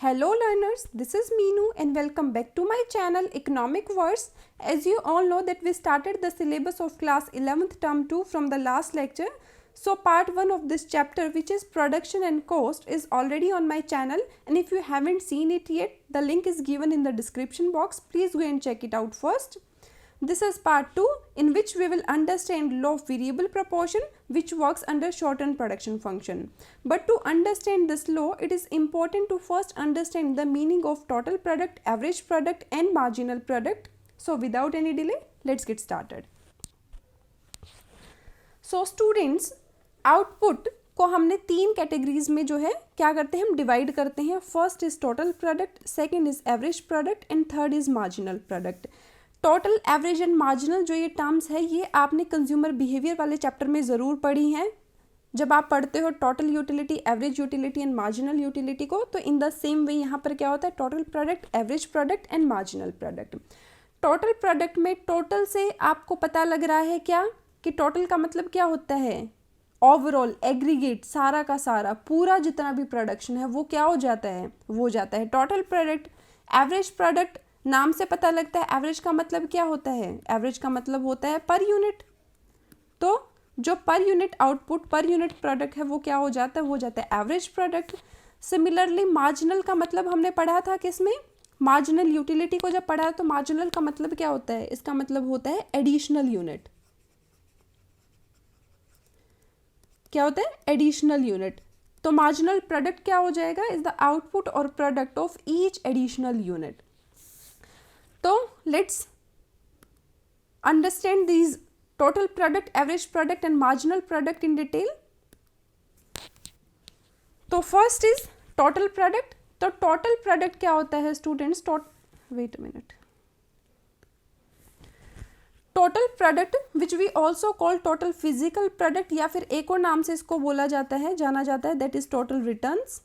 Hello learners, this is Meenu and welcome back to my channel Economic Words. As you all know that we started the syllabus of class 11th term 2 from the last lecture. So part 1 of this chapter, which is production and cost, is already on my channel, and if you haven't seen it yet, the link is given in the description box. Please go and check it out first. This is part 2 in which we will understand law of variable proportion, which works under shortened production function. But to understand this law, it is important to first understand the meaning of total product, average product and marginal product. So without any delay, let's get started. So students, output को हमने तीन categories में जो है क्या करते हैं, हम डिवाइड करते हैं. First is total product, second is average product and third is marginal product. Total, average and marginal जो ये टर्म्स है, ये आपने कंज्यूमर बिहेवियर वाले चैप्टर में ज़रूर पढ़ी हैं. जब आप पढ़ते हो total utility, average utility and marginal utility को, तो इन द सेम वे यहाँ पर क्या होता है, total product, average product and marginal product. Total product में टोटल से आपको पता लग रहा है क्या कि टोटल का मतलब क्या होता है, ओवरऑल, एग्रीगेट, सारा का सारा, पूरा जितना भी प्रोडक्शन है वो क्या हो जाता है, वो जाता है टोटल प्रोडक्ट. एवरेज प्रोडक्ट नाम से पता लगता है, एवरेज का मतलब क्या होता है, एवरेज का मतलब होता है पर यूनिट. तो जो per unit output, per unit product है वो क्या हो जाता है, वो जाता है एवरेज प्रोडक्ट. सिमिलरली मार्जिनल का मतलब हमने पढ़ा था किसमें, मार्जिनल यूटिलिटी को जब पढ़ा तो मार्जिनल का मतलब क्या होता है, इसका मतलब होता है एडिशनल यूनिट. क्या होता है, एडिशनल यूनिट. तो मार्जिनल प्रोडक्ट क्या हो जाएगा, इज द आउटपुट और product of each additional unit. तो let's understand these total product, average product and marginal product in detail. तो फर्स्ट इज टोटल प्रोडक्ट. तो टोटल प्रोडक्ट क्या होता है students, wait a minute. Total product which we also call total physical product, या फिर एक और नाम से इसको बोला जाता है, जाना जाता है, that is total returns,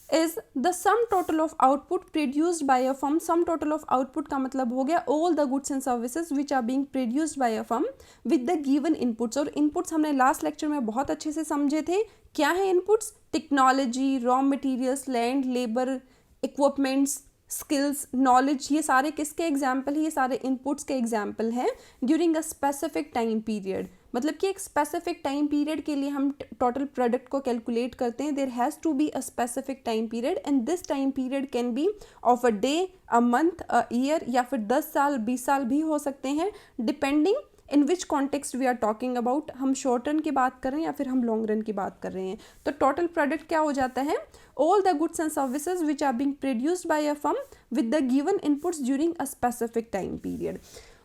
is the sum total of output produced by a firm. Sum total of output का मतलब हो गया all the goods and services which are being produced by a firm with the given inputs. और inputs हमने last lecture में बहुत अच्छे से समझे थे. क्या है inputs, technology, raw materials, land, labour, equipments, skills, knowledge. ये सारे किसके एग्जाम्पल है, ये सारे इनपुट्स के एग्जाम्पल हैं during a specific time period. मतलब कि एक स्पेसिफिक टाइम पीरियड के लिए हम टोटल प्रोडक्ट को कैलकुलेट करते हैं. There has to be a specific time period and this time period can be of a day, a month, a year, या फिर 10 साल, 20 साल भी हो सकते हैं, depending in which context we are talking about. हम शॉर्ट रन की बात कर रहे हैं या फिर हम लॉन्ग रन की बात कर रहे हैं. तो टोटल प्रोडक्ट क्या हो जाता है, all the goods and services which are being produced by a firm with the given inputs during a specific time period.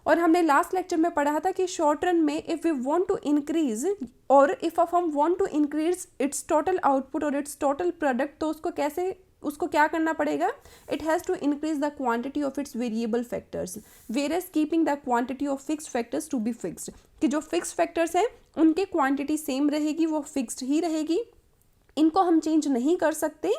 और हमने लास्ट लेक्चर में पढ़ा था कि शॉर्ट रन में if we want to increase, और इफ़ हम want to increase its total output और इट्स टोटल प्रोडक्ट, तो उसको क्या करना पड़ेगा, it has to increase the quantity of its variable factors, whereas keeping the quantity of fixed factors to be fixed. कि जो फिक्स्ड फैक्टर्स हैं उनकी क्वांटिटी सेम रहेगी, वो फिक्स्ड ही रहेगी, इनको हम चेंज नहीं कर सकते.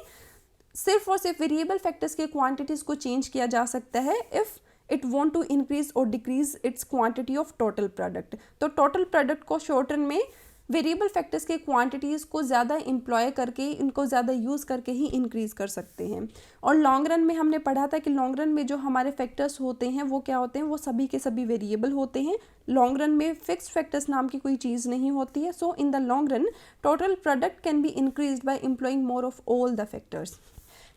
सिर्फ और सिर्फ वेरिएबल फैक्टर्स के क्वांटिटीज़ को चेंज किया जा सकता है if it want to increase और decrease its quantity of total product. तो टोटल प्रोडक्ट को शॉर्ट रन में वेरिएबल फैक्टर्स के क्वांटिटीज़ को ज़्यादा एम्प्लॉय करके, इनको ज़्यादा यूज़ करके ही इंक्रीज़ कर सकते हैं. और लॉन्ग रन में हमने पढ़ा था कि लॉन्ग रन में जो हमारे फैक्टर्स होते हैं वो क्या होते हैं, वो सभी के सभी वेरिएबल होते हैं. लॉन्ग रन में फिक्स्ड फैक्टर्स नाम की कोई चीज़ नहीं होती है. So in the long run total product can be increase by employing more of all the factors.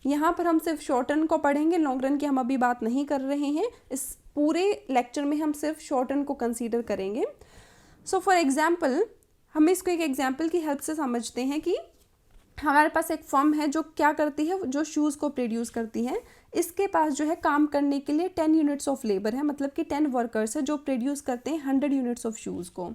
यहाँ पर हम सिर्फ शॉर्ट रन को पढ़ेंगे, लॉन्ग रन की हम अभी बात नहीं कर रहे हैं. इस पूरे लेक्चर में हम सिर्फ शॉर्ट रन को कंसीडर करेंगे. सो फॉर एग्जाम्पल, हम इसको एक एग्जाम्पल की हेल्प से समझते हैं कि हमारे पास एक फर्म है जो क्या करती है, जो शूज़ को प्रोड्यूस करती है. इसके पास जो है काम करने के लिए 10 यूनिट्स ऑफ लेबर है, मतलब कि 10 वर्कर्स है जो प्रोड्यूस करते हैं 100 यूनिट्स ऑफ शूज़ को.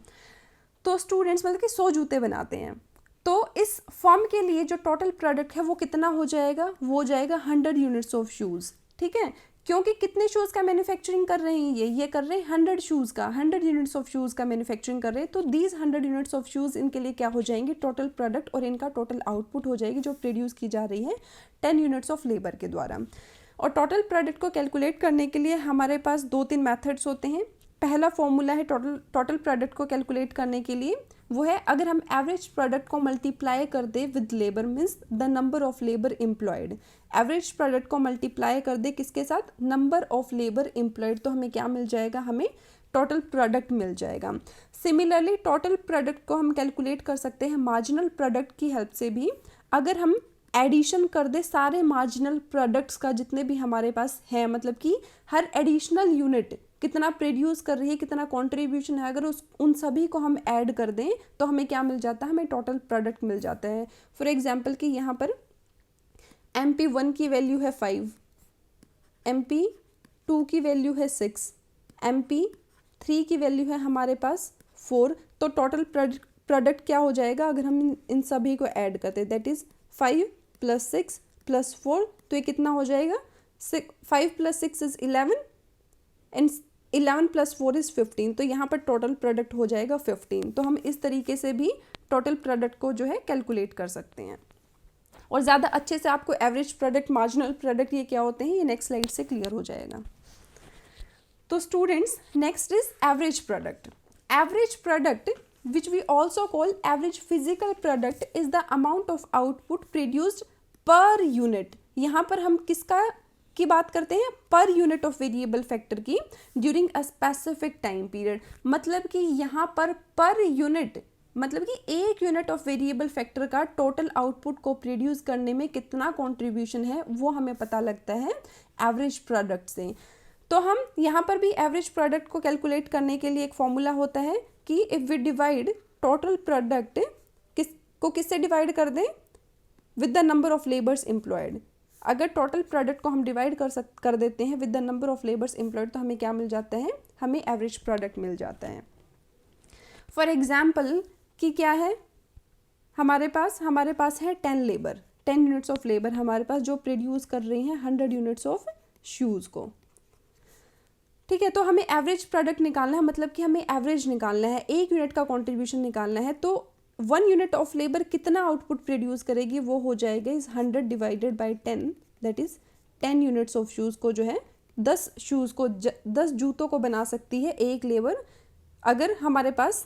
तो स्टूडेंट्स मतलब कि 100 जूते बनाते हैं. तो इस फर्म के लिए जो टोटल प्रोडक्ट है वो कितना हो जाएगा, वो हो जाएगा 100 यूनिट्स ऑफ शूज़. ठीक है, क्योंकि कितने शूज़ का मैन्युफैक्चरिंग कर रहे हैं, ये कर रहे हैं 100 शूज़ का, 100 यूनिट्स ऑफ शूज़ का मैन्युफैक्चरिंग कर रहे हैं. तो दीज 100 यूनिट्स ऑफ शूज़ इनके लिए क्या हो जाएंगे, टोटल प्रोडक्ट, और इनका टोटल आउटपुट हो जाएगी जो प्रोड्यूस की जा रही है 10 यूनिट्स ऑफ लेबर के द्वारा. और टोटल प्रोडक्ट को कैलकुलेट करने के लिए हमारे पास 2-3 मैथड्स होते हैं. पहला फॉर्मूला है टोटल प्रोडक्ट को कैलकुलेट करने के लिए, वो है अगर हम एवरेज प्रोडक्ट को मल्टीप्लाई कर दे with labour means the number of labour employed. Average product को मल्टीप्लाई कर दे किसके साथ, नंबर ऑफ लेबर एम्प्लॉयड, तो हमें क्या मिल जाएगा, हमें टोटल प्रोडक्ट मिल जाएगा। सिमिलरली टोटल प्रोडक्ट को हम कैलकुलेट कर सकते हैं मार्जिनल प्रोडक्ट की हेल्प से भी। अगर हम एडिशन कर दे सारे मार्जिनल प्रोडक्ट्स का जितने भी हमारे पास हैं, मतलब कि हर एडिशनल यूनिट कितना प्रोड्यूस कर रही है, कितना कंट्रीब्यूशन है, अगर उन सभी को हम ऐड कर दें तो हमें क्या मिल जाता है, हमें टोटल प्रोडक्ट मिल जाता है। फॉर एग्जांपल कि यहाँ पर MP1 की वैल्यू है 5, MP2 की वैल्यू है 6, MP3 की वैल्यू है हमारे पास 4, तो टोटल प्रोडक्ट क्या हो जाएगा अगर हम इन सभी को ऐड करते हैं, दैट इज़ 5 + 6 + 4, तो ये कितना हो जाएगा, 5 + 6 इज़ 11 एंड 11 + 4 इज़ 15, तो यहाँ पर टोटल प्रोडक्ट हो जाएगा 15। तो हम इस तरीके से भी टोटल प्रोडक्ट को जो है कैलकुलेट कर सकते हैं। और ज़्यादा अच्छे से आपको एवरेज प्रोडक्ट, मार्जिनल प्रोडक्ट ये क्या होते हैं, ये नेक्स्ट स्लाइड से क्लियर हो जाएगा। तो students next is average product. Average product which we also call average physical product is the amount of output produced per unit। यहाँ पर हम किसका की बात करते हैं, per unit of variable factor की during a specific time period. मतलब कि यहाँ पर यूनिट मतलब कि एक यूनिट ऑफ वेरिएबल फैक्टर का टोटल आउटपुट को प्रोड्यूस करने में कितना कंट्रीब्यूशन है वो हमें पता लगता है एवरेज प्रोडक्ट से। तो हम यहाँ पर भी एवरेज प्रोडक्ट को कैलकुलेट करने के लिए एक फॉर्मूला होता है कि if we divide total product किससे डिवाइड कर दें, with the number of labours employed. अगर टोटल प्रोडक्ट को हम डिवाइड कर देते हैं with the number of labours employed तो हमें क्या मिल जाता है, हमें एवरेज प्रोडक्ट मिल जाता है। फॉर एग्जाम्पल कि क्या है, हमारे पास है 10 लेबर, 10 यूनिट्स ऑफ लेबर हमारे पास जो प्रोड्यूस कर रही हैं 100 यूनिट्स ऑफ शूज़ को। ठीक है, तो हमें एवरेज प्रोडक्ट निकालना है, मतलब कि हमें एवरेज निकालना है, एक यूनिट का कंट्रीब्यूशन निकालना है। तो 1 यूनिट ऑफ लेबर कितना आउटपुट प्रोड्यूस करेगी, वो हो जाएगा इस 100 divided by 10, that is 10 units of shoes को जो है 10 शूज़ को 10 जूतों को बना सकती है एक लेबर। अगर हमारे पास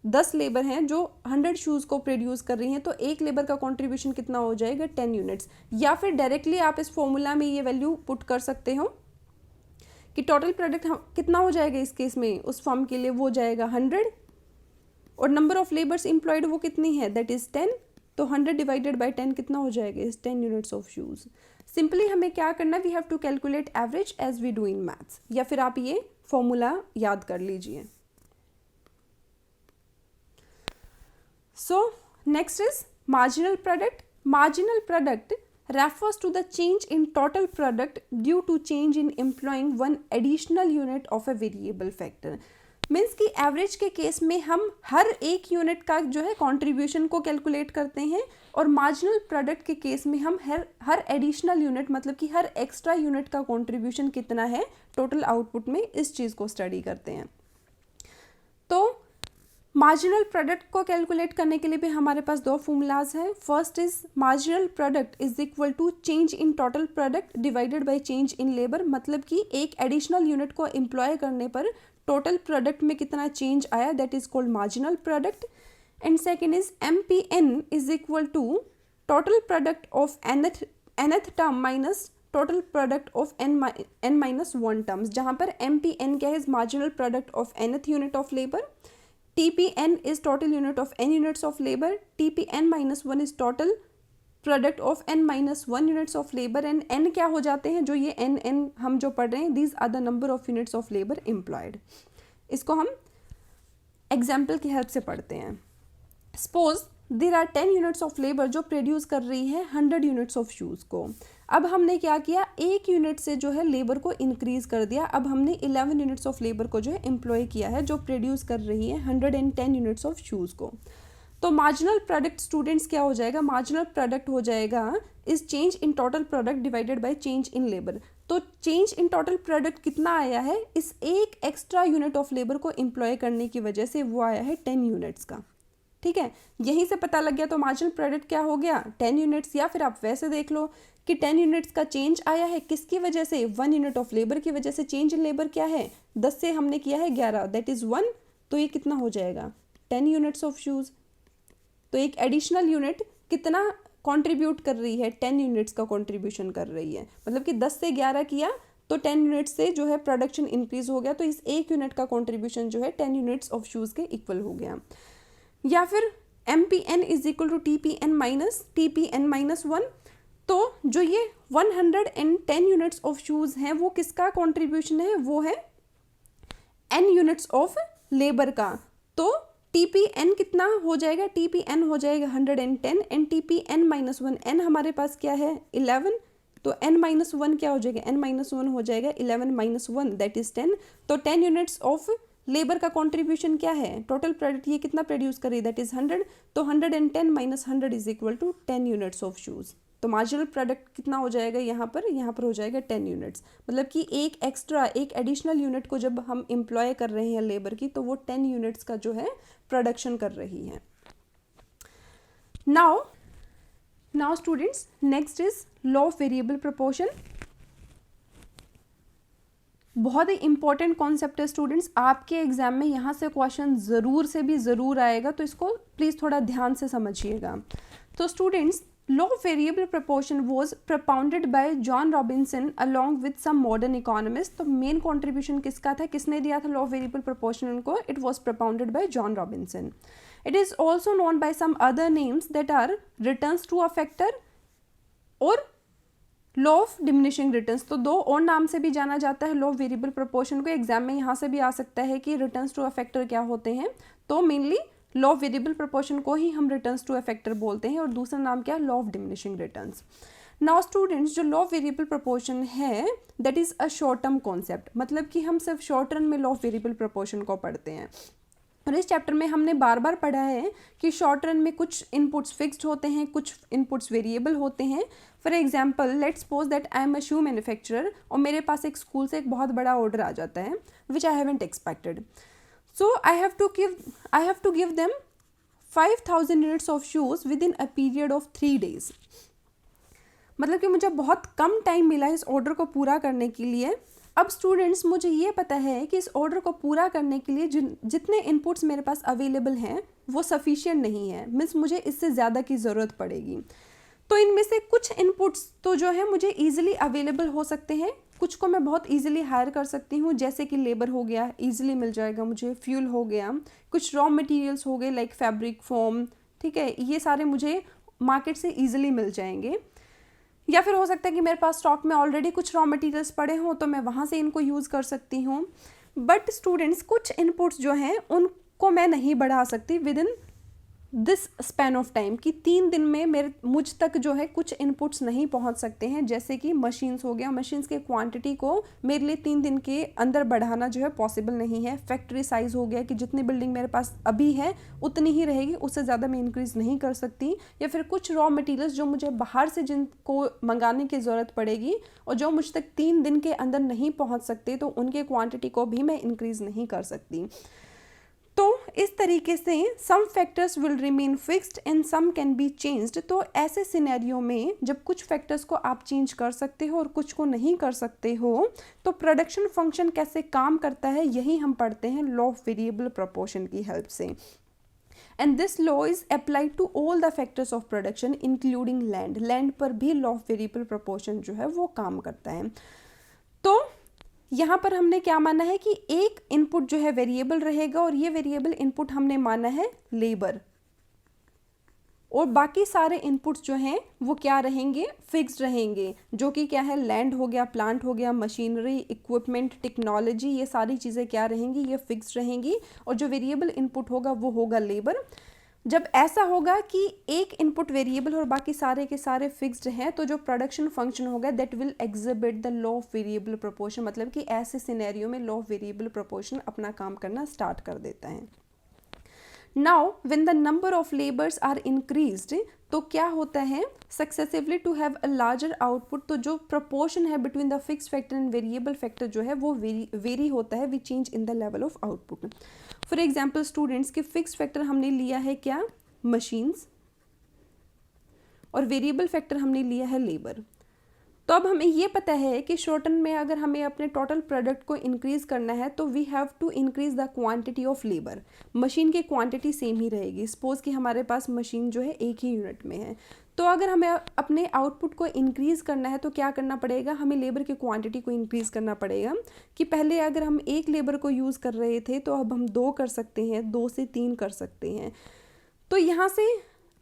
10 लेबर हैं जो 100 शूज़ को प्रोड्यूस कर रही हैं तो एक लेबर का कंट्रीब्यूशन कितना हो जाएगा, 10 यूनिट्स। या फिर डायरेक्टली आप इस फॉर्मूला में ये वैल्यू पुट कर सकते हो कि टोटल प्रोडक्ट कितना हो जाएगा इस केस में, उस फॉर्म के लिए वो हो जाएगा 100 और नंबर ऑफ लेबर्स एम्प्लॉयड वो कितनी है, दैट इज़ 10, तो 100 डिवाइडेड बाई 10 कितना हो जाएगा, इस 10 यूनिट्स ऑफ शूज़। सिंपली हमें क्या करना, we have to calculate average as we do in maths, या फिर आप ये फॉर्मूला याद कर लीजिए। So next is marginal product. Marginal product refers to the change in total product due to change in employing one additional unit of a variable factor। Means कि average के case में हम हर एक यूनिट का जो है कंट्रीब्यूशन को calculate करते हैं और मार्जिनल प्रोडक्ट के केस में हम हर एडिशनल यूनिट मतलब कि हर एक्स्ट्रा यूनिट का कंट्रीब्यूशन कितना है टोटल आउटपुट में, इस चीज़ को स्टडी करते हैं। तो मार्जिनल प्रोडक्ट को कैलकुलेट करने के लिए भी हमारे पास 2 फॉर्मूलाज हैं। First is marginal product is equal to change in total product divided by change in labour. मतलब कि एक एडिशनल यूनिट को एम्प्लॉय करने पर टोटल प्रोडक्ट में कितना चेंज आया, that is called marginal product. And second is MPN is equal to total product of nth term minus total product of n-1 terms, जहाँ पर MPN क्या है, marginal product of nth unit of labour, TPN is total unit of n units of labor, TPN-1 is total product of n-1 units of labor, and n क्या हो जाते हैं, जो ये n हम जो पढ़ रहे हैं, these are the number of units of labor employed। इसको हम एग्जाम्पल की हेल्प से पढ़ते हैं। Suppose there are 10 units of labour जो प्रोड्यूस कर रही है 100 यूनिट्स ऑफ शूज़ को। अब हमने क्या किया, एक यूनिट से जो है लेबर को इंक्रीज कर दिया। अब हमने 11 यूनिट्स ऑफ लेबर को जो है एम्प्लॉय किया है जो प्रोड्यूस कर रही है 110 यूनिट्स ऑफ शूज़ को। तो मार्जिनल प्रोडक्ट स्टूडेंट्स क्या हो जाएगा, मार्जिनल प्रोडक्ट हो जाएगा is change in total product divided by change in labour. तो चेंज इन टोटल प्रोडक्ट कितना आया है, इस एक एक्स्ट्रा यूनिट ऑफ लेबर को एम्प्लॉय करने की वजह से वो आया है 10 यूनिट्स का। ठीक है, यहीं से पता लग गया तो मार्जिनल प्रोडक्ट क्या हो गया 10 यूनिट्स। या फिर आप वैसे देख लो कि 10 यूनिट्स का चेंज आया है किसकी वजह से, 1 यूनिट ऑफ लेबर की वजह से। चेंज इन लेबर क्या है, 10 से हमने किया है 11, दैट इज़ 1, तो ये कितना हो जाएगा 10 यूनिट्स ऑफ शूज़। तो एक एडिशनल यूनिट कितना कंट्रीब्यूट कर रही है, 10 यूनिट्स का कंट्रीब्यूशन कर रही है, मतलब कि 10 से 11 किया तो 10 यूनिट्स से जो है प्रोडक्शन इंक्रीज हो गया, तो इस एक यूनिट का कंट्रीब्यूशन जो है 10 यूनिट्स ऑफ शूज़ के इक्वल हो गया। या फिर MPN is equal to TPN minus 1, तो जो ये 110 यूनिट्स ऑफ शूज़ हैं वो किसका कंट्रीब्यूशन है, वो है n यूनिट्स ऑफ लेबर का। तो TPN कितना हो जाएगा, TPN हो जाएगा 110 एंड TPN माइनस 1, n हमारे पास क्या है 11, तो n माइनस 1 क्या हो जाएगा, n माइनस 1 हो जाएगा 11 माइनस 1 दैट इज 10। तो 10 यूनिट्स ऑफ लेबर का कंट्रीब्यूशन क्या है, टोटल प्रोडक्ट ये कितना प्रोड्यूस कर रही है, दैट इज 100, तो 110 minus 100 is equal to 10 units of shoes. तो मार्जिनल प्रोडक्ट कितना हो जाएगा यहाँ पर हो जाएगा 10 यूनिट्स, मतलब कि एक एडिशनल यूनिट को जब हम एम्प्लॉय कर रहे हैं लेबर की तो वो 10 यूनिट्स का जो है प्रोडक्शन कर रही है। Now students next is law of variable proportion. बहुत ही इंपॉर्टेंट कॉन्सेप्ट है स्टूडेंट्स, आपके एग्जाम में यहाँ से क्वेश्चन ज़रूर से भी ज़रूर आएगा, तो इसको प्लीज़ थोड़ा ध्यान से समझिएगा। तो students law of variable proportion was propounded by John Robinson along with some modern economist. तो मेन कॉन्ट्रीब्यूशन किसका था, किसने दिया था लॉ ऑफ वेरिएबल प्रोपोर्शन को, it was propounded by John Robinson. It is also known by some other names that are returns to a factor और law of diminishing returns. तो दो और नाम से भी जाना जाता है लॉ ऑफ वेरिएबल प्रोपोर्शन को। एग्जाम में यहाँ से भी आ सकता है कि रिटर्न्स टू अ फैक्टर क्या होते हैं, तो mainly law of variable proportion को ही हम रिटर्न्स टू अ फैक्टर बोलते हैं, और दूसरा नाम क्या है law of diminishing returns. Now students जो लॉ ऑफ वेरिएबल प्रोपोर्शन है that is a short term concept, मतलब कि हम सिर्फ शॉर्ट रन में लॉ ऑफ वेरिएबल प्रोपोर्शन को पढ़ते हैं। और इस चैप्टर में हमने बार बार पढ़ा है कि शॉर्ट रन में कुछ इनपुट्स फिक्स्ड होते हैं, कुछ इनपुट्स वेरिएबल होते हैं। For example let's suppose that I am a shoe manufacturer और मेरे पास एक स्कूल से एक बहुत बड़ा ऑर्डर आ जाता है which I haven't expected. So I have to give them 5000 units of shoes within a period of 3 days। मतलब कि मुझे बहुत कम टाइम मिला इस ऑर्डर को पूरा करने के लिए। अब स्टूडेंट्स मुझे ये पता है कि इस ऑर्डर को पूरा करने के लिए जितने इनपुट्स मेरे पास अवेलेबल हैं वो सफिशिएंट नहीं है, मीन्स मुझे इससे ज़्यादा की ज़रूरत पड़ेगी। तो इनमें से कुछ इनपुट्स तो जो है मुझे ईजिली अवेलेबल हो सकते हैं, कुछ को मैं बहुत ईजिली हायर कर सकती हूँ, जैसे कि लेबर हो गया ईजिली मिल जाएगा मुझे, फ्यूल हो गया, कुछ रॉ मटेरियल्स हो गए लाइक फैब्रिक फोम, ठीक है, ये सारे मुझे मार्केट से ईजिली मिल जाएंगे। या फिर हो सकता है कि मेरे पास स्टॉक में ऑलरेडी कुछ रॉ मटेरियल्स पड़े हों तो मैं वहाँ से इनको यूज़ कर सकती हूँ। बट स्टूडेंट्स कुछ इनपुट्स जो हैं उनको मैं नहीं बढ़ा सकती with in this span of time, कि 3 दिन में मुझ तक जो है कुछ इनपुट्स नहीं पहुंच सकते हैं। जैसे कि मशीन्स हो गया, मशीन्स के क्वांटिटी को मेरे लिए 3 दिन के अंदर बढ़ाना जो है पॉसिबल नहीं है। फैक्ट्री साइज़ हो गया कि जितनी बिल्डिंग मेरे पास अभी है उतनी ही रहेगी, उससे ज़्यादा मैं इंक्रीज़ नहीं कर सकती। या फिर कुछ रॉ मटीरियल्स जो मुझे बाहर से जिनको मंगाने की ज़रूरत पड़ेगी और जो मुझ तक 3 दिन के अंदर नहीं पहुँच सकते, तो उनके क्वान्टिटी को भी मैं इंक्रीज़ नहीं कर सकती। तो इस तरीके से some factors will remain fixed and some can be changed. तो ऐसे सिनेरियो में जब कुछ फैक्टर्स को आप चेंज कर सकते हो और कुछ को नहीं कर सकते हो, तो प्रोडक्शन फंक्शन कैसे काम करता है यही हम पढ़ते हैं लॉ ऑफ वेरिएबल प्रोपोर्शन की हेल्प से। And this law is applied to all the factors of production including land. Land पर भी लॉ ऑफ वेरिएबल प्रोपोर्शन जो है वो काम करता है। तो यहाँ पर हमने क्या माना है कि एक इनपुट जो है वेरिएबल रहेगा और ये वेरिएबल इनपुट हमने माना है लेबर, और बाकी सारे इनपुट्स जो हैं वो क्या रहेंगे, फिक्स्ड रहेंगे, जो कि क्या है लैंड हो गया, प्लांट हो गया, मशीनरी, इक्विपमेंट, टेक्नोलॉजी, ये सारी चीज़ें क्या रहेंगी, ये फिक्स्ड रहेंगी। और जो वेरिएबल इनपुट होगा वो होगा लेबर। जब ऐसा होगा कि एक इनपुट वेरिएबल और बाकी सारे के सारे फिक्स्ड हैं, तो जो प्रोडक्शन फंक्शन होगा that will exhibit the law of variable proportion. मतलब कि ऐसे सिनेरियो में लॉ ऑफ वेरिएबल प्रोपोर्शन अपना काम करना स्टार्ट कर देता है। Now when the number of labours are increased, तो क्या होता है, successively to have a larger output, तो जो प्रपोर्शन है between the fix factor and variable factor जो है वो वेरी होता है which change in the level of output. For example students के फिक्स फैक्टर हमने लिया है क्या, मशीन्स, और वेरिएबल फैक्टर हमने लिया है लेबर। तो अब हमें ये पता है कि शॉर्ट टर्म में अगर हमें अपने टोटल प्रोडक्ट को इंक्रीज करना है तो we have to increase the quantity of labour. Machine की क्वांटिटी सेम ही रहेगी, सपोज कि हमारे पास मशीन जो है एक ही यूनिट में है, तो अगर हमें अपने आउटपुट को इंक्रीज करना है तो क्या करना पड़ेगा, हमें लेबर की क्वांटिटी को इंक्रीज करना पड़ेगा। कि पहले अगर हम एक लेबर को यूज़ कर रहे थे तो अब हम 2 कर सकते हैं, 2 से 3 कर सकते हैं। तो यहाँ से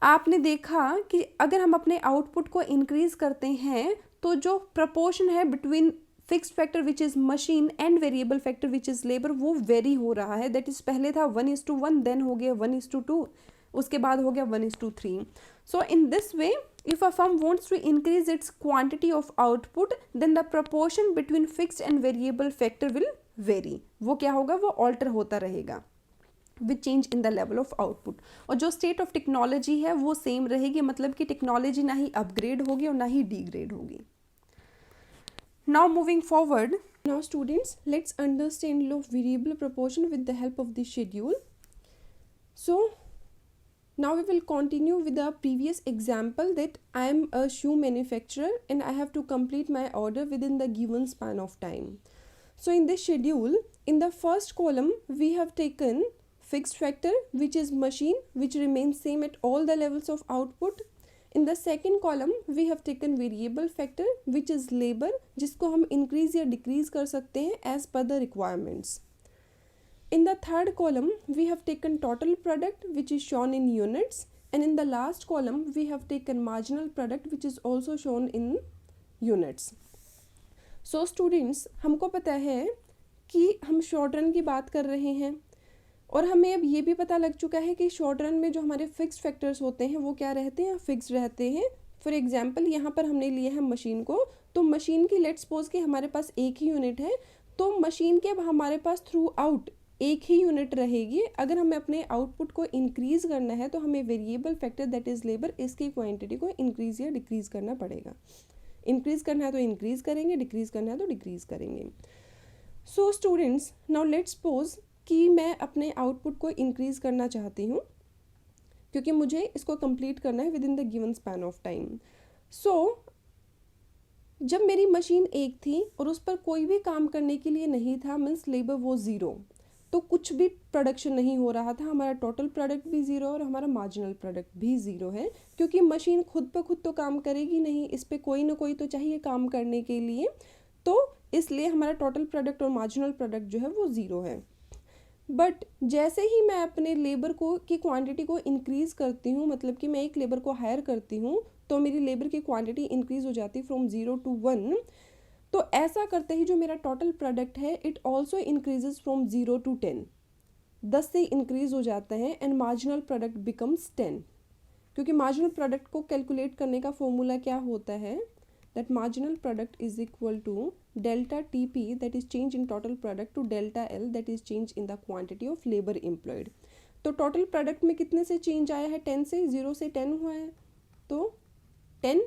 आपने देखा कि अगर हम अपने आउटपुट को इंक्रीज करते हैं तो जो प्रपोर्शन है between fixed factor which is machine and variable factor which is labour वो वेरी हो रहा है। दैट इज़ पहले था 1:1, देन हो गया 1:2, उसके बाद हो गया 1:3। So in this way if a firm wants to increase its quantity of output then the proportion between fixed and variable factor will vary. वो क्या होगा, वो ऑल्टर होता रहेगा which change in the level of output. और जो state of technology है वो सेम रहेगी, मतलब कि टेक्नोलॉजी ना ही अपग्रेड होगी और ना ही डिग्रेड होगी। Now moving forward, now students let's understand law of variable proportion with the help of the schedule. So now we will continue with the previous example that I am a shoe manufacturer and I have to complete my order within the given span of time. So in this schedule, in the first column we have taken fixed factor which is machine which remains same at all the levels of output. In the second column we have taken variable factor which is labor जिसको हम increase या decrease कर सकते हैं as per the requirements. In the third column we have taken total product which is shown in units, and in the last column we have taken marginal product which is also shown in units. So students, हमको पता है कि हम short run की बात कर रहे हैं और हमें अब ये भी पता लग चुका है कि शॉर्ट रन में जो हमारे फिक्स्ड फैक्टर्स होते हैं वो क्या रहते हैं, फिक्स्ड रहते हैं। फॉर एग्जाम्पल यहाँ पर हमने लिया है मशीन को, तो मशीन की लेट्स सपोज कि हमारे पास एक ही यूनिट है, तो मशीन के अब हमारे पास थ्रू आउट एक ही यूनिट रहेगी। अगर हमें अपने आउटपुट को इंक्रीज करना है तो हमें variable factor that is labour इसकी क्वांटिटी को इंक्रीज या डिक्रीज करना पड़ेगा। इंक्रीज करना है तो इंक्रीज करेंगे, डिक्रीज करना है तो डिक्रीज करेंगे। So students, now let's suppose कि मैं अपने आउटपुट को इंक्रीज करना चाहती हूँ क्योंकि मुझे इसको कंप्लीट करना है within the given span of time. So जब मेरी मशीन एक थी और उस पर कोई भी काम करने के लिए नहीं था, मीन्स लेबर वो ज़ीरो, तो कुछ भी प्रोडक्शन नहीं हो रहा था, हमारा टोटल प्रोडक्ट भी ज़ीरो और हमारा मार्जिनल प्रोडक्ट भी ज़ीरो है, क्योंकि मशीन खुद ब खुद तो काम करेगी नहीं, इस पर कोई ना कोई तो चाहिए काम करने के लिए, तो इसलिए हमारा टोटल प्रोडक्ट और मार्जिनल प्रोडक्ट जो है वो ज़ीरो है। बट जैसे ही मैं अपने लेबर की क्वांटिटी को इंक्रीज़ करती हूँ, मतलब कि मैं एक लेबर को हायर करती हूँ, तो मेरी लेबर की क्वांटिटी इंक्रीज़ हो जाती है फ्रॉम 0 to 1। तो ऐसा करते ही जो मेरा टोटल प्रोडक्ट है it also increases from 0 to 10, 10 से इंक्रीज हो जाता है एंड मार्जिनल प्रोडक्ट बिकम्स 10। क्योंकि मार्जिनल प्रोडक्ट को कैलकुलेट करने का फॉर्मूला क्या होता है, that marginal product is equal to delta TP that is change in total product to delta L that is change in the quantity of labour employed. तो total product में कितने से चेंज आया है, 10 से, 0 से 10 हुआ है तो 10,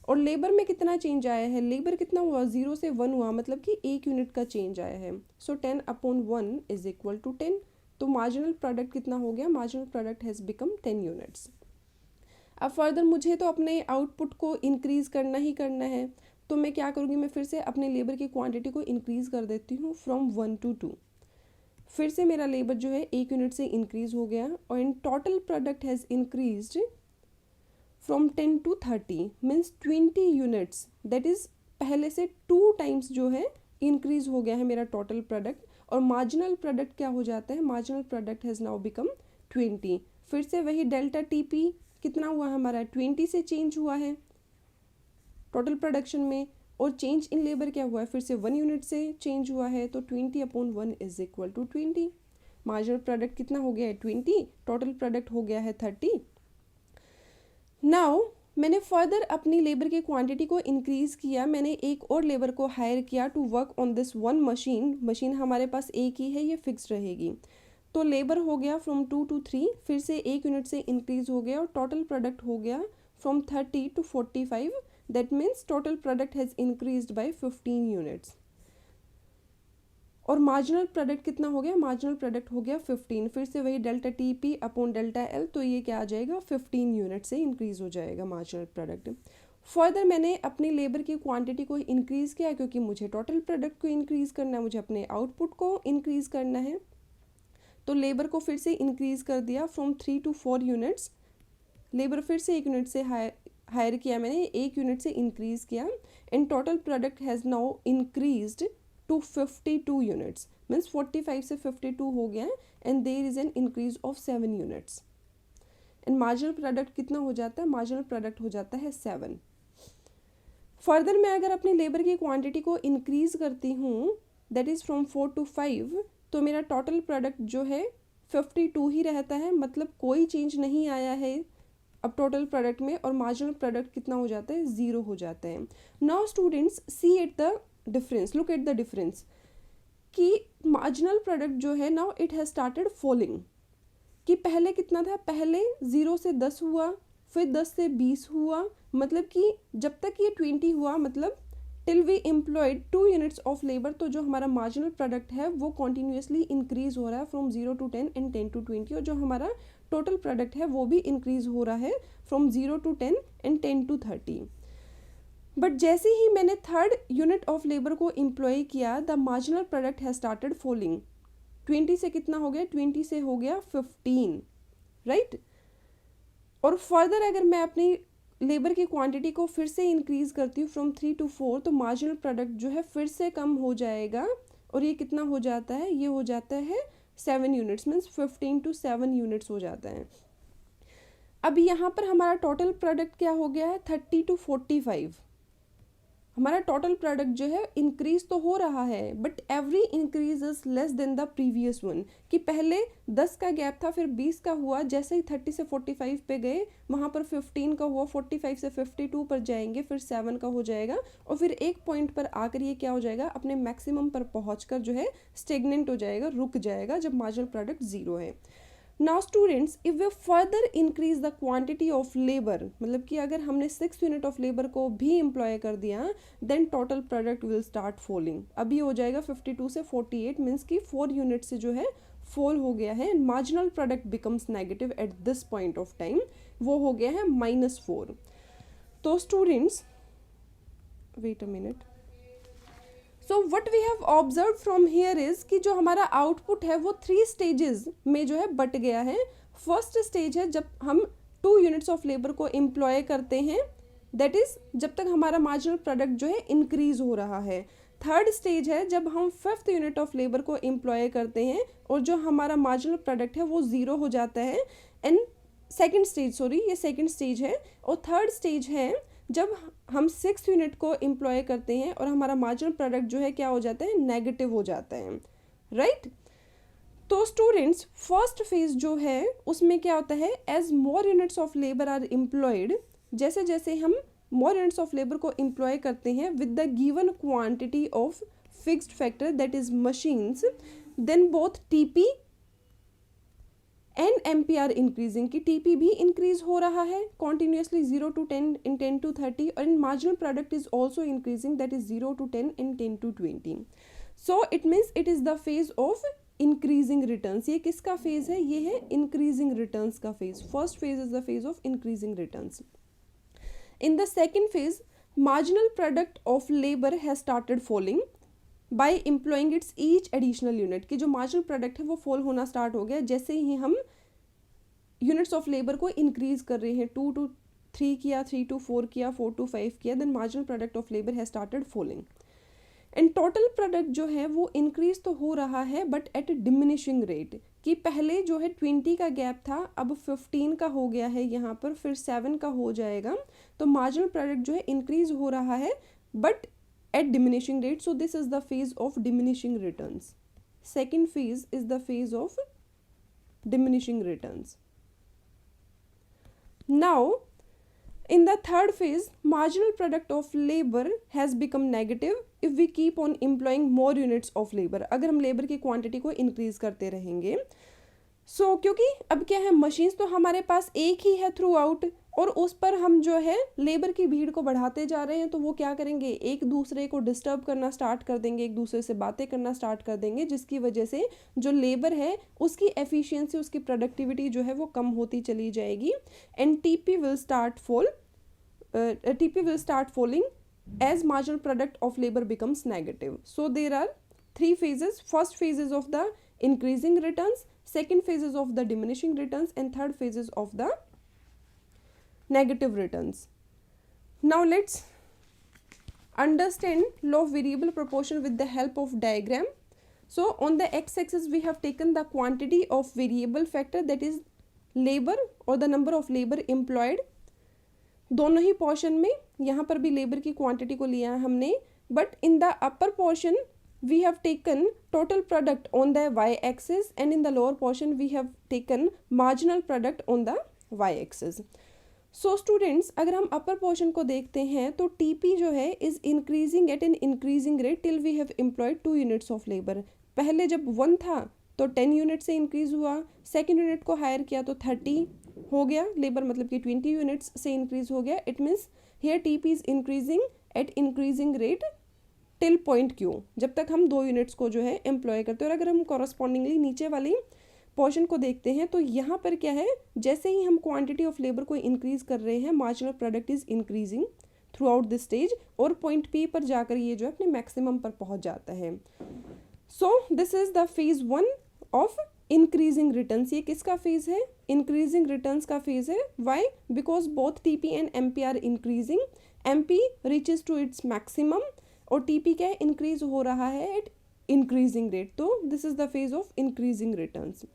और लेबर में कितना चेंज आया है, लेबर कितना हुआ, 0 से 1 हुआ, मतलब कि 1 यूनिट का चेंज आया है। सो 10/1 इज इक्वल टू 10। तो मार्जिनल प्रोडक्ट कितना हो गया, marginal product has become 10 units. अब फर्दर मुझे तो अपने आउटपुट को इंक्रीज़ करना ही करना है, तो मैं क्या करूँगी, मैं फिर से अपने लेबर की क्वांटिटी को इंक्रीज़ कर देती हूँ फ्रॉम 1 to 2। फिर से मेरा लेबर जो है 1 यूनिट से इंक्रीज़ हो गया और इन total product has increased from 10 to 30 means 20 units, that is पहले से 2 टाइम्स जो है इंक्रीज हो गया है मेरा टोटल प्रोडक्ट। और मार्जिनल प्रोडक्ट क्या हो जाता है, marginal product has now become 20। फिर से वही डेल्टा TP कितना हुआ हमारा, 20 से चेंज हुआ है टोटल प्रोडक्शन में, और चेंज इन लेबर क्या हुआ है, फिर से 1 यूनिट से चेंज हुआ है, तो 20/1 is equal to 20। Marginal product कितना हो गया है 20, टोटल प्रोडक्ट हो गया है 30। नाउ मैंने फर्दर अपनी लेबर की क्वांटिटी को इंक्रीज़ किया, मैंने एक और लेबर को हायर किया to work on this one machine. Machine हमारे पास एक ही है, ये फिक्स रहेगी। तो लेबर हो गया फ्रॉम 2 to 3, फिर से 1 यूनिट से इंक्रीज हो गया और टोटल प्रोडक्ट हो गया from 30 to 45. That means total product has increased by 15 units. और मार्जिनल प्रोडक्ट कितना हो गया, मार्जिनल प्रोडक्ट हो गया 15. फिर से वही delta T P upon delta L, तो ये क्या आ जाएगा 15 यूनिट से इंक्रीज हो जाएगा मार्जिनल प्रोडक्ट. फर्दर मैंने अपनी लेबर की क्वांटिटी को इंक्रीज़ किया क्योंकि मुझे टोटल प्रोडक्ट को इंक्रीज़ करना है, मुझे अपने आउटपुट को इंक्रीज़ करना है. तो लेबर को फिर से इंक्रीज़ कर दिया फ्रॉम 3 to 4 यूनिट्स. लेबर फिर से 1 यूनिट से हायर किया मैंने, 1 यूनिट से इंक्रीज़ किया. And total product has now increased to 52 units. Means 45 से 52 हो गया and there is an increase of 7 units. And marginal product कितना हो जाता है, मार्जिनल प्रोडक्ट हो जाता है 7. फर्दर मैं अगर अपनी लेबर की क्वांटिटी को इंक्रीज़ करती हूँ, दैट इज़ फ्रॉम 4 to 5, तो मेरा टोटल प्रोडक्ट जो है 52 ही रहता है, मतलब कोई चेंज नहीं आया है अब टोटल प्रोडक्ट में. और मार्जिनल प्रोडक्ट कितना हो जाता है, 0 हो जाता है. Now students see at the difference, look at the difference कि मार्जिनल प्रोडक्ट जो है now it has started falling. कि पहले कितना था, पहले 0 से 10 हुआ, फिर 10 से 20 हुआ, मतलब कि जब तक ये 20 हुआ, मतलब till we employed 2 units of labour, तो जो हमारा मार्जिनल प्रोडक्ट है वो कॉन्टिन्यूसली इंक्रीज हो रहा है फ्रॉम 0 to 10 एंड 10 to 20. और जो हमारा टोटल प्रोडक्ट है वो भी इंक्रीज हो रहा है from 0 to 10 and 10 to 30. But जैसे ही मैंने थर्ड यूनिट ऑफ लेबर को एम्प्लॉय किया, the marginal product has started falling. 20 से कितना हो गया, 20 से हो गया 15, राइट. और फर्दर अगर मैं अपनी लेबर की क्वांटिटी को फिर से इंक्रीज़ करती हूँ फ्रॉम 3 to 4, तो मार्जिनल प्रोडक्ट जो है फिर से कम हो जाएगा. और ये कितना हो जाता है, ये हो जाता है 7 यूनिट्स. मीन्स 15 to 7 यूनिट्स हो जाता है. अब यहाँ पर हमारा टोटल प्रोडक्ट क्या हो गया है, 30 to 45. हमारा टोटल प्रोडक्ट जो है इंक्रीज तो हो रहा है, but every increase is less than the previous one. कि पहले 10 का गैप था, फिर 20 का हुआ, जैसे ही 30 से 45 पे गए वहाँ पर 15 का हुआ, 45 से 52 पर जाएंगे, फिर 7 का हो जाएगा, और फिर एक पॉइंट पर आकर ये क्या हो जाएगा, अपने मैक्सिमम पर पहुँच जो है स्टेगनेंट हो जाएगा, रुक जाएगा जब मार्जिनल प्रोडक्ट 0 है. Now students, if way further increase the quantity of labour, मतलब कि अगर हमने 6 यूनिट ऑफ लेबर को भी एम्प्लॉय कर दिया, then total product will start falling. अभी हो जाएगा 52 से 48, मीन्स कि 4 यूनिट से जो है फॉल हो गया है. Marginal product becomes negative at this point of time, वो हो गया है -4. तो students, wait a minute. So what we have observe from here is कि जो हमारा आउटपुट है वो 3 स्टेजेस में जो है बट गया है. फर्स्ट स्टेज है जब हम 2 यूनिट्स ऑफ लेबर को एम्प्लॉय करते हैं, दैट इज जब तक हमारा मार्जिनल प्रोडक्ट जो है इंक्रीज हो रहा है. थर्ड स्टेज है जब हम 5th यूनिट ऑफ लेबर को एम्प्लॉय करते हैं और जो हमारा मार्जिनल प्रोडक्ट है वो 0 हो जाता है. एंड सेकेंड स्टेज, सॉरी ये सेकेंड स्टेज है. और थर्ड स्टेज है जब हम 6 यूनिट को एम्प्लॉय करते हैं और हमारा मार्जिनल प्रोडक्ट जो है क्या हो जाता है, नेगेटिव हो जाता है, राइट. तो स्टूडेंट्स, फर्स्ट फेज जो है उसमें क्या होता है, as more units of labour are employed, जैसे जैसे हम मोर यूनिट्स ऑफ लेबर को एम्प्लॉय करते हैं with the given quantity of fixed factor that is machines, then both TP and MP are increasing. की टीपी भी इंक्रीज हो रहा है कॉन्टिन्यूसली 0 to 10 इन 10 to 30, और इन marginal product is also increasing, that is 0 to 10 in 10 to 20. So it means it is the phase of increasing returns. ये किसका phase है, ये है इंक्रीजिंग रिटर्न्स का phase. First phase is the phase of increasing returns. In the second phase, marginal product of labour has started falling by employing its each additional unit. की जो marginal product है वो fall होना start हो गया जैसे ही हम यूनिट्स ऑफ लेबर को इंक्रीज कर रहे हैं. 2 to 3 किया, 3 to 4 किया, 4 to 5 किया, then marginal product of labour has started falling. And total product जो है वो इंक्रीज तो हो रहा है बट एट डिमिनिशिंग रेट. कि पहले जो है 20 का गैप था, अब 15 का हो गया है यहाँ पर, फिर 7 का हो जाएगा. तो मार्जिनल प्रोडक्ट जो है इंक्रीज हो रहा है but at diminishing rate. So this is the phase of diminishing returns. Second phase is the phase of diminishing returns. Now in the third phase, marginal product of labor has become negative if we keep on employing more units of labor. अगर हम labour की quantity को increase करते रहेंगे. क्योंकि अब क्या है, मशीन्स तो हमारे पास एक ही है थ्रू आउट, और उस पर हम जो है लेबर की भीड़ को बढ़ाते जा रहे हैं, तो वो क्या करेंगे, एक दूसरे को डिस्टर्ब करना स्टार्ट कर देंगे, एक दूसरे से बातें करना स्टार्ट कर देंगे, जिसकी वजह से जो लेबर है उसकी एफिशिएंसी, उसकी प्रोडक्टिविटी जो है वो कम होती चली जाएगी, and TP will start falling as marginal product of labor becomes negative. So there are three phases. First phase is of the increasing returns, second phase is of the diminishing returns, and third phase is of the negative returns. Now let's understand law of variable proportion with the help of diagram. So on the x-axis we have taken the quantity of variable factor, that is labor or the number of labor employed. दोनों ही portion में यहाँ पर भी labour की quantity को लिया है हमने, but in the upper portion we have taken total product on the Y axis, and in the lower portion we have taken marginal product on the Y axis. So students, अगर हम upper portion को देखते हैं तो TP जो है is increasing at an increasing rate till we have employed 2 units of labour. पहले जब 1 था तो 10 यूनिट से इंक्रीज हुआ, सेकेंड यूनिट को हायर किया तो 30 हो गया लेबर, मतलब कि 20 यूनिट्स से इंक्रीज हो गया. It means here TP is increasing at increasing rate till point Q, जब तक हम 2 यूनिट्स को जो है एम्प्लॉय करते हैं. और अगर हम कॉरस्पॉन्डिंगली नीचे वाली पोर्शन को देखते हैं तो यहाँ पर क्या है, जैसे ही हम क्वांटिटी ऑफ लेबर को इंक्रीज कर रहे हैं, marginal product is increasing through out this stage, और पॉइंट पी पर जाकर ये जो है अपने मैक्सिमम पर पहुँच जाता है. So this is the phase 1 of increasing returns. ये किसका फेज है, इंक्रीजिंग रिटर्न्स का फेज है. Why, because both TP and MP are increasing. MP reaches to its maximum और टीपी क्या है, इंक्रीज हो रहा है एट इंक्रीजिंग रेट. तो this is the phase of increasing returns.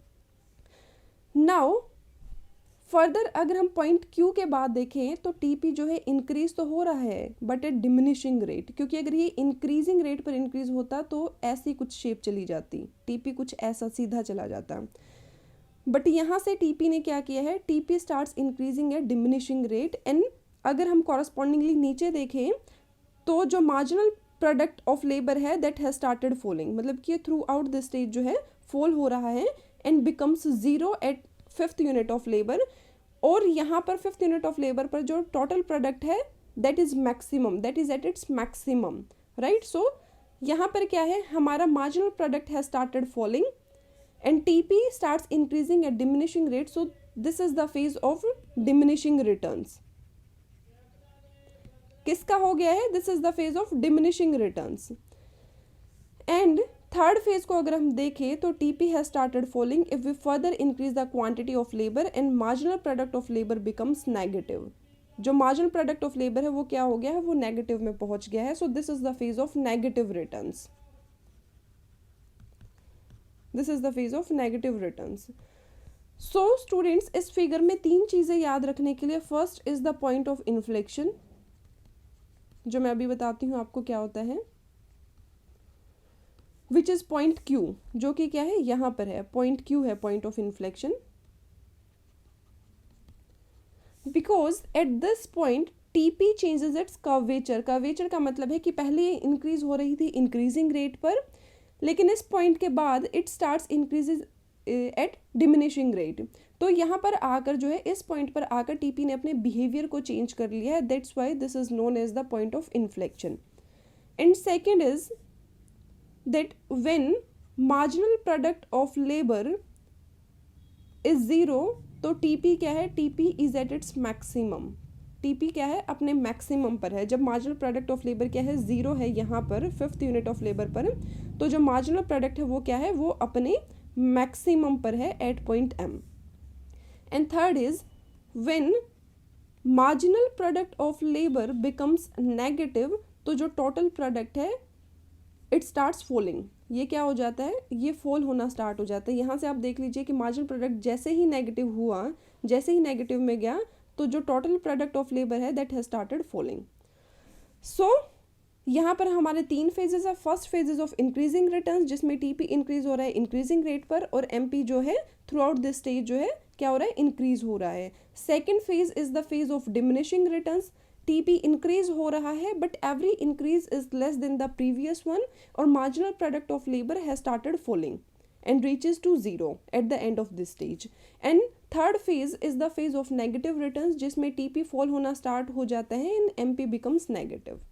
Now further अगर हम पॉइंट क्यू के बाद देखें तो टीपी जो है इंक्रीज तो हो रहा है बट एट डिमिनिशिंग रेट, क्योंकि अगर ये इंक्रीजिंग रेट पर इंक्रीज होता तो ऐसी कुछ शेप चली जाती, टीपी कुछ ऐसा सीधा चला जाता. बट यहाँ से टीपी ने क्या किया है, TP starts increasing at diminishing rate. And अगर हम कॉरस्पॉन्डिंगली नीचे देखें तो जो मार्जिनल प्रोडक्ट ऑफ लेबर है दैट हैज स्टार्टेड फॉलिंग, मतलब कि थ्रू आउट दिस स्टेज जो है फॉल हो रहा है and becomes 0 at 5th unit of labour. और यहाँ पर 5th यूनिट ऑफ लेबर पर जो टोटल प्रोडक्ट है that is maximum, that is at its maximum, right. So यहाँ पर क्या है, हमारा marginal product has started falling and TP starts increasing at diminishing rate. So this is the phase of diminishing returns. किसका हो गया है, this is the phase of diminishing returns. And third phase को अगर हम देखें तो TP has started falling if we further increase the quantity of labour and marginal product of labour becomes negative. जो मार्जिनल प्रोडक्ट ऑफ लेबर है वो क्या हो गया है, वो नेगेटिव में पहुंच गया है. So this is the phase of negative returns. This is the phase of negative returns. So students, इस फिगर में 3 चीजें याद रखने के लिए. First is the point of inflection, जो मैं अभी बताती हूँ आपको क्या होता है, विच इज पॉइंट क्यू, जो कि क्या है यहाँ पर है, पॉइंट क्यू है point of inflection. Because at this point TP changes it's curvature. Curvature का मतलब है कि पहले ये इंक्रीज हो रही थी इंक्रीजिंग रेट पर, लेकिन इस पॉइंट के बाद it starts increases at diminishing rate. तो यहाँ पर आकर जो है, इस पॉइंट पर आकर टीपी ने अपने बिहेवियर को चेंज कर लिया है. That's why this is known as the point of inflection. And second is that when marginal product of labor is 0 तो TP क्या है, TP is at its maximum. TP क्या है, अपने मैक्सिमम पर है. जब मार्जिनल प्रोडक्ट ऑफ लेबर क्या है, 0 है यहाँ पर 5th यूनिट ऑफ लेबर पर, तो जो मार्जिनल प्रोडक्ट है वो क्या है, वो अपने मैक्सिमम पर है at point M. And third is when marginal product of labour becomes negative, तो जो टोटल प्रोडक्ट है इट स्टार्ट्स फॉलिंग. ये क्या हो जाता है, ये फॉल होना स्टार्ट हो जाता है. यहाँ से आप देख लीजिए कि मार्जिनल प्रोडक्ट जैसे ही नेगेटिव हुआ, जैसे ही नेगेटिव में गया, तो जो टोटल प्रोडक्ट ऑफ लेबर है दैट हैज स्टार्टेड फॉलिंग. सो यहाँ पर हमारे 3 फेजेस है. First phases of increasing returns, जिसमें टीपी इंक्रीज हो रहा है इंक्रीजिंग रेट पर, और एमपी जो है थ्रू आउट दिस स्टेज जो है क्या हो रहा है, इंक्रीज हो रहा है. Second phase is the phase of diminishing returns. TP increase हो रहा है but every increase is less than the previous one, और marginal product of labour has started falling. and reaches to 0 at the end of this stage. And third phase is the phase of negative returns, जिसमें TP fall होना start हो जाता है and MP becomes negative.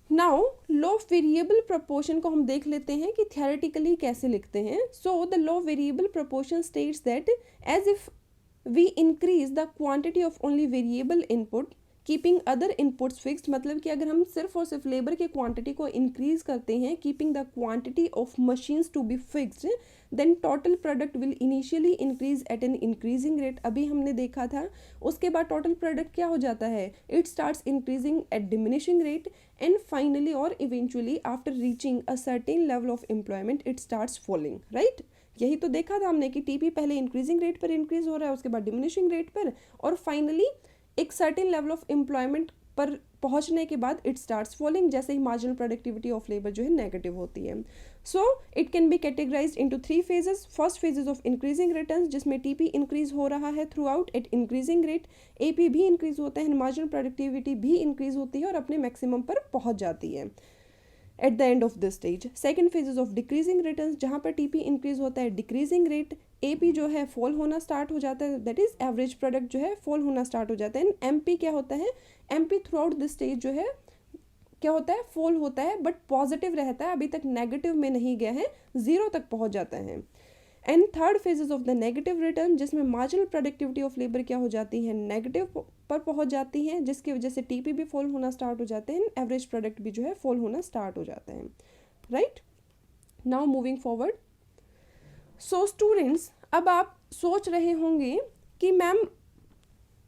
Now law of variable proportion को हम देख लेते हैं कि थियोरेटिकली कैसे लिखते हैं. So the law of variable proportion states that as if we increase the quantity of only variable input keeping other inputs fixed, मतलब कि अगर हम सिर्फ और सिर्फ लेबर के क्वांटिटी को इंक्रीज करते हैं keeping the quantity of machines to be fixed, then total product will initially increase at an increasing rate. अभी हमने देखा था. उसके बाद टोटल प्रोडक्ट क्या हो जाता है, it starts increasing at diminishing rate and finally और eventually after reaching a certain level of employment it starts falling. Right, यही तो देखा था हमने कि टीपी पहले इंक्रीजिंग रेट पर इंक्रीज हो रहा है, उसके बाद डिमिनिशिंग रेट पर, और फाइनली एक सर्टेन लेवल ऑफ एम्प्लॉयमेंट पर पहुंचने के बाद इट स्टार्ट्स फॉलिंग, जैसे ही मार्जिनल प्रोडक्टिविटी ऑफ लेबर जो है नेगेटिव होती है. So it can be categorised into 3 phases. First phases of increasing returns, जिसमें टीपी इंक्रीज हो रहा है through out at increasing rate, AP भी इंक्रीज होता है, मार्जिनल प्रोडक्टिविटी भी इंक्रीज होती है और अपने मैक्सिमम पर पहुंच जाती है at the end of this stage. Second phases of decreasing returns, जहाँ पर टीपी इंक्रीज होता है डिक्रीजिंग रेट, एपी जो है फॉल होना स्टार्ट हो जाता है, दैट इज एवरेज प्रोडक्ट जो है फॉल होना स्टार्ट हो जाता है. एंड एमपी क्या होता है, MP through out this stage जो है क्या होता है, फॉल होता है बट पॉजिटिव रहता है, अभी तक नेगेटिव में नहीं गया है, 0 तक पहुंच जाता है. And third phases of the negative return, जिसमें मार्जिनल प्रोडक्टिविटी ऑफ लेबर क्या हो जाती है, नेगेटिव पर पहुंच जाती है, जिसकी वजह से टीपी भी फॉल होना स्टार्ट हो जाते हैं, एवरेज प्रोडक्ट भी जो है फॉल होना स्टार्ट हो जाता है. Right, now moving forward. So students, अब आप सोच रहे होंगे कि ma'am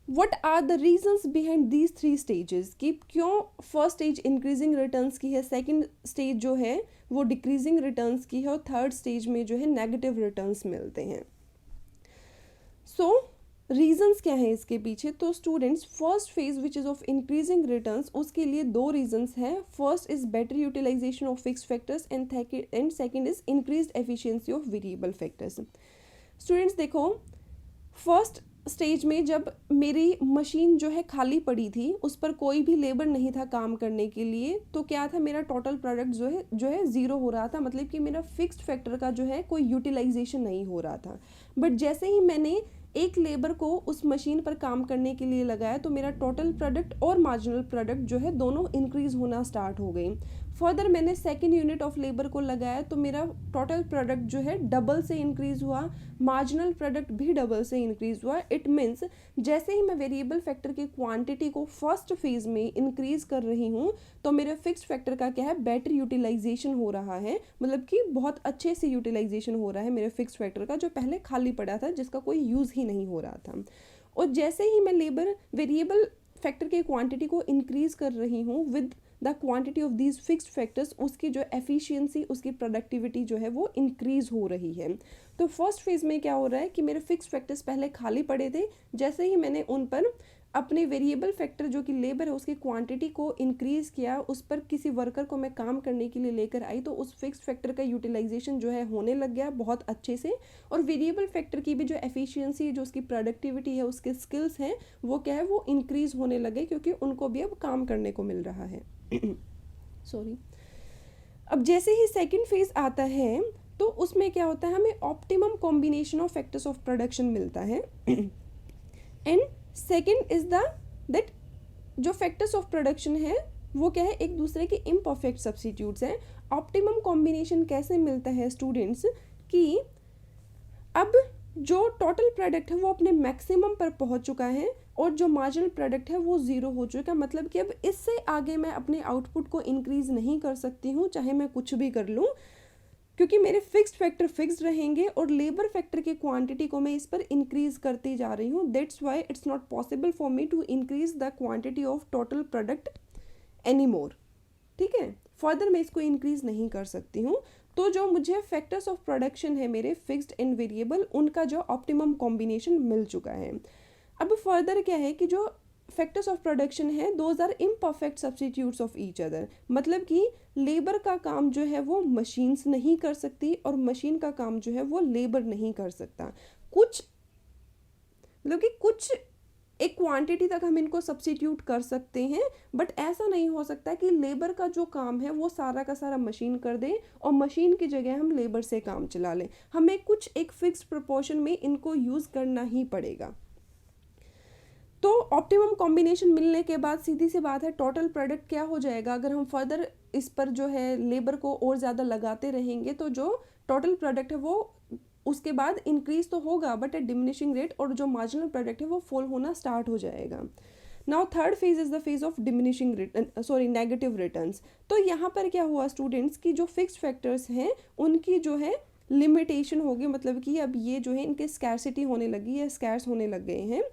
what are the reasons behind these 3 stages, कि क्यों फर्स्ट स्टेज इंक्रीजिंग रिटर्न्स की है, सेकंड स्टेज जो है वो डिक्रीजिंग रिटर्न्स की है और थर्ड स्टेज में जो है नेगेटिव रिटर्न्स मिलते हैं. सो रीजंस क्या है इसके पीछे. तो students, first phase which is of increasing returns, उसके लिए 2 रीजंस हैं. First is better utilisation of fixed factors and second is increased efficiency of variable factors. Students देखो, फर्स्ट स्टेज में जब मेरी मशीन जो है खाली पड़ी थी, उस पर कोई भी लेबर नहीं था काम करने के लिए, तो क्या था, मेरा टोटल प्रोडक्ट जो है 0 हो रहा था, मतलब कि मेरा फिक्स्ड फैक्टर का जो है कोई यूटिलाइजेशन नहीं हो रहा था. बट जैसे ही मैंने एक लेबर को उस मशीन पर काम करने के लिए लगाया, तो मेरा टोटल प्रोडक्ट और मार्जिनल प्रोडक्ट जो है दोनों इंक्रीज होना स्टार्ट हो गई. फर्दर मैंने सेकेंड यूनिट ऑफ लेबर को लगाया, तो मेरा टोटल प्रोडक्ट जो है डबल से इंक्रीज हुआ, मार्जिनल प्रोडक्ट भी डबल से इंक्रीज हुआ. इट मीन्स जैसे ही मैं वेरिएबल फैक्टर की क्वांटिटी को फर्स्ट फेज में इंक्रीज कर रही हूँ, तो मेरे फिक्स्ड फैक्टर का क्या है, बेटर यूटिलाइजेशन हो रहा है, मतलब कि बहुत अच्छे से यूटिलाइजेशन हो रहा है मेरे फिक्स्ड फैक्टर का, जो पहले खाली पड़ा था, जिसका कोई यूज़ ही नहीं हो रहा था. और जैसे ही मैं वेरिएबल फैक्टर की क्वांटिटी को इंक्रीज कर रही हूँ with the quantity of these fixed factors, उसकी जो एफिशिएंसी, उसकी प्रोडक्टिविटी जो है वो इंक्रीज हो रही है. तो फर्स्ट फेज में क्या हो रहा है कि मेरे फिक्स्ड फैक्टर्स पहले खाली पड़े थे, जैसे ही मैंने उन पर अपने वेरिएबल फैक्टर जो कि लेबर है उसकी क्वांटिटी को इंक्रीज किया, उस पर किसी वर्कर को मैं काम करने के लिए लेकर आई, तो उस फिक्स्ड फैक्टर का यूटिलाइजेशन जो है होने लग गया बहुत अच्छे से, और वेरिएबल फैक्टर की भी जो एफिशिएंसी, जो उसकी प्रोडक्टिविटी है, उसके स्किल्स हैं, वो क्या है, वो इंक्रीज होने लगे, क्योंकि उनको भी अब काम करने को मिल रहा है. सॉरी. अब जैसे ही सेकंड फेज आता है, तो उसमें क्या होता है, हमें optimum combination of factors of production मिलता है. एंड सेकेंड इज दैट जो फैक्टर्स ऑफ प्रोडक्शन है वो क्या है, एक दूसरे के इम्परफेक्ट सब्स्टिट्यूट्स हैं. ऑप्टिमम कॉम्बिनेशन कैसे मिलता है स्टूडेंट्स, कि अब जो टोटल प्रोडक्ट है वो अपने मैक्सिमम पर पहुंच चुका है और जो मार्जिनल प्रोडक्ट है वो 0 हो चुका है, मतलब कि अब इससे आगे मैं अपने आउटपुट को इंक्रीज नहीं कर सकती हूँ, चाहे मैं कुछ भी कर लूँ, क्योंकि मेरे फिक्स्ड फैक्टर फिक्स्ड रहेंगे और लेबर फैक्टर की क्वांटिटी को मैं इस पर इंक्रीज करती जा रही हूँ. That's why it's not possible for me to increase the quantity of total product any more. ठीक है, फर्दर मैं इसको इंक्रीज नहीं कर सकती हूँ. तो जो मुझे फैक्टर्स ऑफ प्रोडक्शन है मेरे फिक्स्ड एंड वेरिएबल, उनका जो ऑप्टिमम कॉम्बिनेशन मिल चुका है. अब फर्दर क्या है कि जो फैक्टर्स ऑफ प्रोडक्शन है, those are imperfect substitutes of each other, मतलब कि लेबर का काम जो है वो मशीन्स नहीं कर सकती और मशीन का काम जो है वो लेबर नहीं कर सकता. कुछ मतलब कि कुछ एक क्वांटिटी तक हम इनको सब्स्टिट्यूट कर सकते हैं, बट ऐसा नहीं हो सकता कि लेबर का जो काम है वो सारा का सारा मशीन कर दे और मशीन की जगह हम लेबर से काम चला लें। हमें कुछ एक फिक्स प्रोपोर्शन में इनको यूज़ करना ही पड़ेगा। तो ऑप्टिमम कॉम्बिनेशन मिलने के बाद सीधी सी बात है, टोटल प्रोडक्ट क्या हो जाएगा। अगर हम फर्दर इस पर जो है लेबर को और ज़्यादा लगाते रहेंगे तो जो टोटल प्रोडक्ट है वो उसके बाद इंक्रीज तो होगा बट एट डिमिनिशिंग रेट, और जो मार्जिनल प्रोडक्ट है वो फॉल होना स्टार्ट हो जाएगा। Now third phase is the phase of diminishing negative returns. तो यहाँ पर क्या हुआ स्टूडेंट्स की जो फिक्स्ड फैक्टर्स हैं उनकी जो है लिमिटेशन होगी, मतलब कि अब ये जो है इनके स्कैरसिटी होने लगी या स्कैर्स होने लग गए हैं,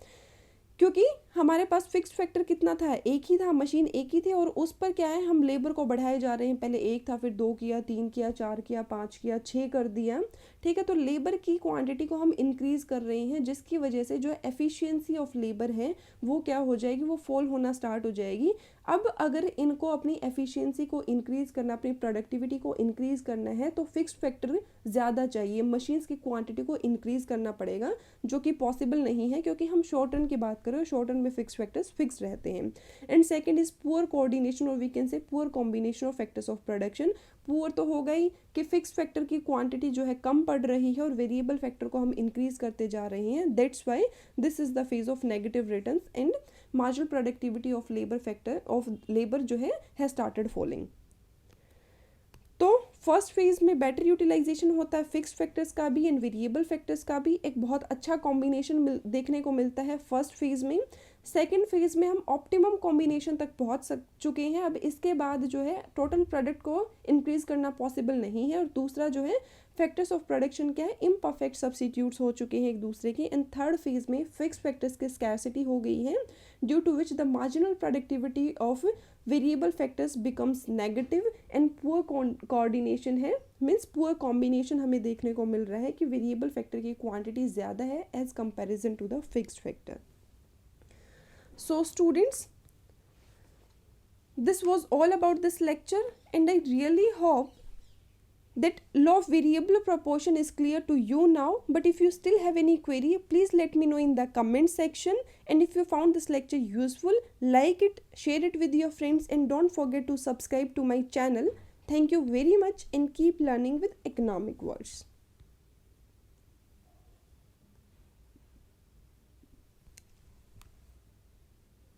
क्योंकि हमारे पास फिक्स्ड फैक्टर कितना था, एक ही था, मशीन एक ही थी, और उस पर क्या है हम लेबर को बढ़ाए जा रहे हैं। पहले एक था, फिर 2 किया, 3 किया, 4 किया, 5 किया, 6 कर दिया, ठीक है। तो लेबर की क्वांटिटी को हम इंक्रीज कर रहे हैं, जिसकी वजह से जो एफिशिएंसी ऑफ लेबर है वो क्या हो जाएगी, वो फॉल होना स्टार्ट हो जाएगी। अब अगर इनको अपनी एफिशिएंसी को इंक्रीज करना, अपनी प्रोडक्टिविटी को इंक्रीज करना है तो फिक्स्ड फैक्टर ज़्यादा चाहिए, मशीन्स की क्वांटिटी को इंक्रीज करना पड़ेगा, जो कि पॉसिबल नहीं है क्योंकि हम शॉर्ट रन की बात करें, शॉर्ट रन में फिक्स फैक्टर्स फिक्स रहते हैं। And second is poor coordination, और we can say poor combination of factors of production. Poor तो हो गई कि फिक्स फैक्टर की क्वांटिटी जो है कम पड़ रही है और वेरिएबल फैक्टर को हम इंक्रीज करते जा रहे हैं, that's why this is the phase of negative returns and marginal productivity of labour factor of labour जो है स्टार्टेड फॉलिंग। तो फर्स्ट फेज में बेटर यूटिलाइजेशन होता है फिक्स्ड फैक्टर्स का भी एंड वेरिएबल फैक्टर्स का भी, एक बहुत अच्छा कॉम्बिनेशन देखने को मिलता है फर्स्ट फेज में। सेकेंड फेज में हम ऑप्टिमम कॉम्बिनेशन तक पहुंच चुके हैं। अब इसके बाद जो है टोटल प्रोडक्ट को इंक्रीज करना पॉसिबल नहीं है, और दूसरा जो है फैक्टर्स ऑफ प्रोडक्शन क्या है, इम्परफेक्ट सब्स्टिट्यूट्स हो चुके हैं एक दूसरे के। एंड थर्ड फेज में फिक्स्ड फैक्टर्स की स्कैरसिटी हो गई है, due to which the marginal productivity of variable factors becomes negative and poor coordination है, मीन्स पुअर कॉम्बिनेशन हमें देखने को मिल रहा है कि वेरिएबल फैक्टर की क्वांटिटी ज़्यादा है as comparison to the fixed factor. So students, this was all about this lecture, and I really hope that law of variable proportion is clear to you now. But if you still have any query, please let me know in the comment section. And if you found this lecture useful, like it, share it with your friends, and don't forget to subscribe to my channel. Thank you very much and keep learning with economic words.